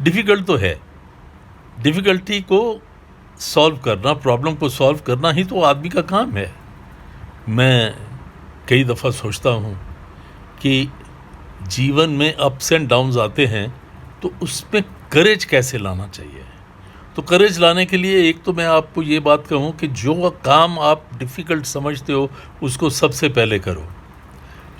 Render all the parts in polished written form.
Difficult तो है, difficulty को सॉल्व करना, प्रॉब्लम को सॉल्व करना ही तो आदमी का काम है। मैं कई दफ़ा सोचता हूँ कि जीवन में अप्स एंड डाउन्स आते हैं तो उसमें करेज कैसे लाना चाहिए। तो करेज लाने के लिए एक तो मैं आपको ये बात कहूँ कि जो काम आप डिफ़िकल्ट समझते हो उसको सबसे पहले करो।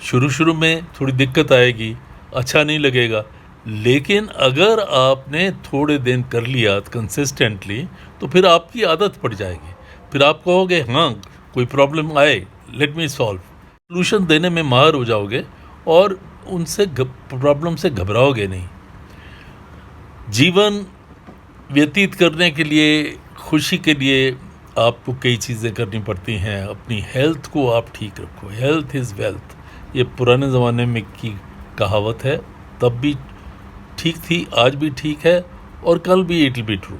शुरू शुरू में थोड़ी दिक्कत आएगी, अच्छा नहीं लगेगा, लेकिन अगर आपने थोड़े दिन कर लिया कंसिस्टेंटली तो फिर आपकी आदत पड़ जाएगी। फिर आप कहोगे हाँ कोई प्रॉब्लम आए लेट मी सॉल्व, सॉल्यूशन देने में माहिर हो जाओगे और उनसे प्रॉब्लम से घबराओगे नहीं। जीवन व्यतीत करने के लिए, खुशी के लिए आपको कई चीज़ें करनी पड़ती हैं। अपनी हेल्थ को आप ठीक रखो, हेल्थ इज़ वेल्थ, ये पुराने ज़माने में की कहावत है, तब भी ठीक थी, आज भी ठीक है और कल भी it will be true.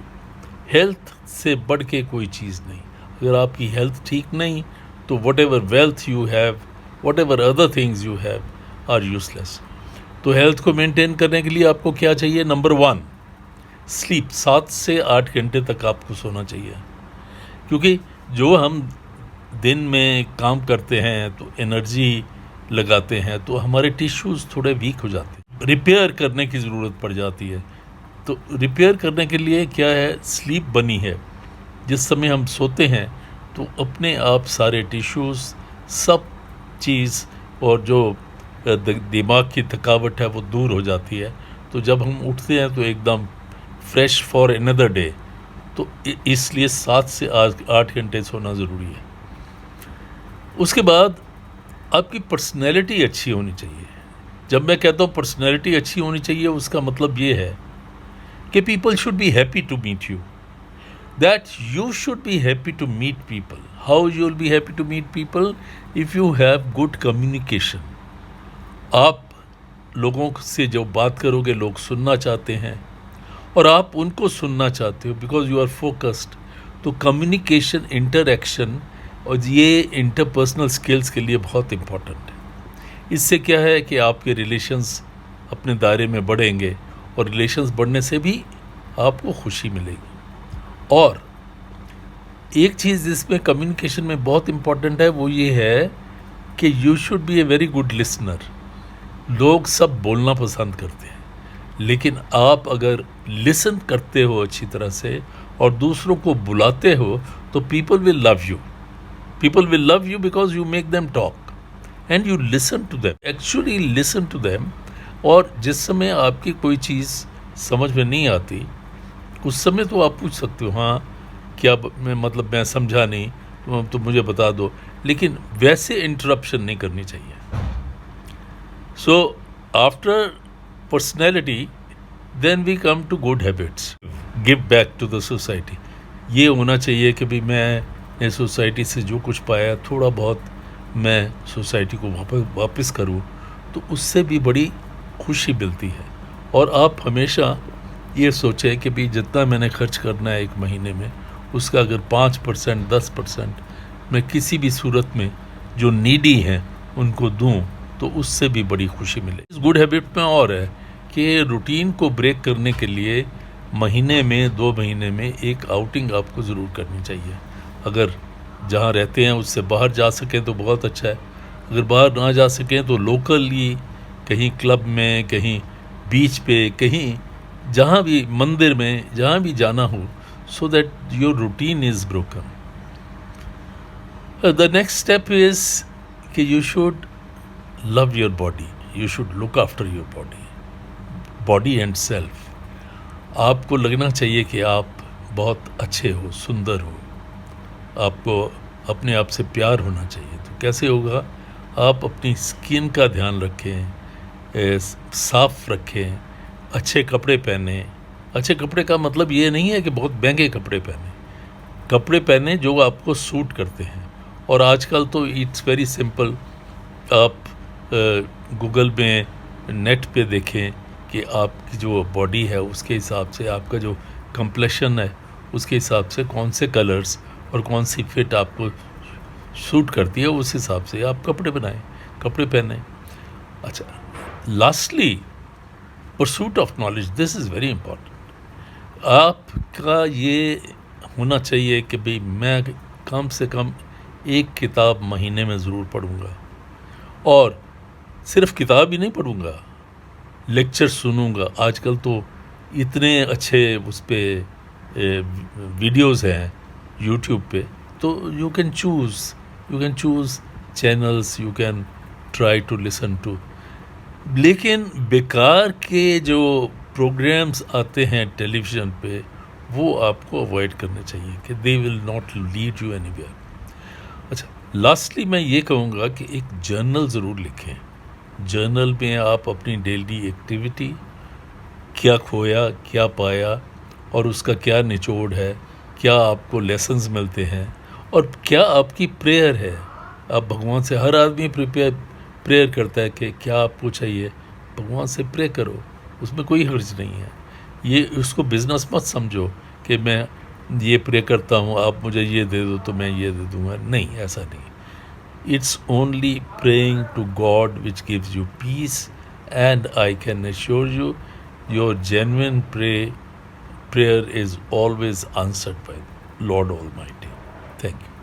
Health से बढ़ के कोई चीज़ नहीं। अगर आपकी हेल्थ ठीक नहीं तो whatever wealth you have, whatever other things you have are useless. तो हेल्थ को मेंटेन करने के लिए आपको क्या चाहिए? नंबर 1 स्लीप, 7 से 8 घंटे तक आपको सोना चाहिए, क्योंकि जो हम दिन में काम करते हैं तो एनर्जी लगाते हैं तो हमारे टिश्यूज़ थोड़े वीक हो जाते हैं, रिपेयर करने की ज़रूरत पड़ जाती है। तो रिपेयर करने के लिए क्या है, स्लीप बनी है। जिस समय हम सोते हैं तो अपने आप सारे टिश्यूज़, सब चीज़ और जो दिमाग की थकावट है वो दूर हो जाती है। तो जब हम उठते हैं तो एकदम फ्रेश फॉर अनदर डे। तो इसलिए 7 से 8 घंटे सोना ज़रूरी है। उसके बाद आपकी पर्सनैलिटी अच्छी होनी चाहिए। जब मैं कहता हूँ पर्सनैलिटी अच्छी होनी चाहिए, उसका मतलब ये है कि people should be happy to meet you, that you should be happy to meet people. How you will be happy to meet people? If you have good communication. आप लोगों से जो बात करोगे लोग सुनना चाहते हैं और आप उनको सुनना चाहते हो बिकॉज यू आर फोकस्ड। तो कम्युनिकेशन, इंटरैक्शन और ये इंटरपर्सनल स्किल्स के लिए बहुत इम्पॉर्टेंट है। इससे क्या है कि आपके रिलेशंस अपने दायरे में बढ़ेंगे और रिलेशंस बढ़ने से भी आपको खुशी मिलेगी। और एक चीज़ जिसमें कम्युनिकेशन में बहुत इम्पॉर्टेंट है वो ये है कि you should B a very good listener. लोग सब बोलना पसंद करते हैं, लेकिन आप अगर लिसन करते हो अच्छी तरह से और दूसरों को बुलाते हो तो people will love you. People will love you because you make them talk and you listen to them, actually listen to them. और जिस समय आपकी कोई चीज़ समझ में नहीं आती उस समय तो आप पूछ सकते हो, हाँ क्या मैं समझा नहीं तो मुझे बता दो, लेकिन वैसे इंटरप्शन नहीं करनी चाहिए। So after personality then we come to good habits. Give back to the society. ये होना चाहिए कि भाई मैं सोसाइटी से जो कुछ पाया थोड़ा बहुत मैं सोसाइटी को वापस करूँ, तो उससे भी बड़ी खुशी मिलती है। और आप हमेशा ये सोचें कि भाई जितना मैंने खर्च करना है एक महीने में उसका अगर 5%, 10% मैं किसी भी सूरत में जो नीडी हैं उनको दूं तो उससे भी बड़ी खुशी मिले। इस गुड हैबिट में और है कि रूटीन को ब्रेक करने के लिए महीने में 2 महीने में एक आउटिंग आपको ज़रूर करनी चाहिए। अगर जहाँ रहते हैं उससे बाहर जा सकें तो बहुत अच्छा है, अगर बाहर ना जा सकें तो लोकली कहीं क्लब में, कहीं बीच पे, कहीं जहाँ भी मंदिर में, जहाँ भी जाना हो, so that your routine is broken. The next step is कि you should love your body, you should look after your body and self. आपको लगना चाहिए कि आप बहुत अच्छे हो, सुंदर हो, आपको अपने आप से प्यार होना चाहिए। तो कैसे होगा? आप अपनी स्किन का ध्यान रखें, साफ रखें, अच्छे कपड़े पहने। अच्छे कपड़े का मतलब ये नहीं है कि बहुत महंगे कपड़े पहने जो आपको सूट करते हैं। और आजकल तो इट्स वेरी सिंपल, आप गूगल में, नेट पे देखें कि आपकी जो बॉडी है उसके हिसाब से, आपका जो कंप्लेक्शन है उसके हिसाब से कौन से कलर्स और कौन सी फिट आपको सूट करती है, उस हिसाब से आप कपड़े बनाएं, कपड़े पहने। अच्छा, lastly pursuit of knowledge, this is very important. आपका ये होना चाहिए कि भाई मैं कम से कम एक किताब महीने में ज़रूर पढ़ूँगा, और सिर्फ किताब ही नहीं पढ़ूँगा, लेक्चर सुनूँगा। आजकल तो इतने अच्छे उस पे वीडियोस हैं यूट्यूब पे, तो you can choose channels, you can try to listen to. लेकिन बेकार के जो प्रोग्राम्स आते हैं टेलीविज़न पे, वो आपको अवॉइड करने चाहिए कि they will not lead you anywhere. अच्छा, लास्टली मैं ये कहूँगा कि एक जर्नल ज़रूर लिखें। जर्नल में आप अपनी डेली एक्टिविटी, क्या खोया, क्या पाया, और उसका क्या निचोड़ है, क्या आपको लेसन्स मिलते हैं, और क्या आपकी प्रेयर है। आप भगवान से, हर आदमी प्रेयर करता है कि क्या आपको चाहिए, भगवान से प्रे करो, उसमें कोई हर्ज नहीं है। ये उसको बिज़नेस मत समझो कि मैं ये प्रे करता हूँ, आप मुझे ये दे दो तो मैं ये दे दूँगा। नहीं, ऐसा नहीं। It's only praying to God which gives you peace, and I can assure you, your genuine prayer is always answered by Lord Almighty. Thank you.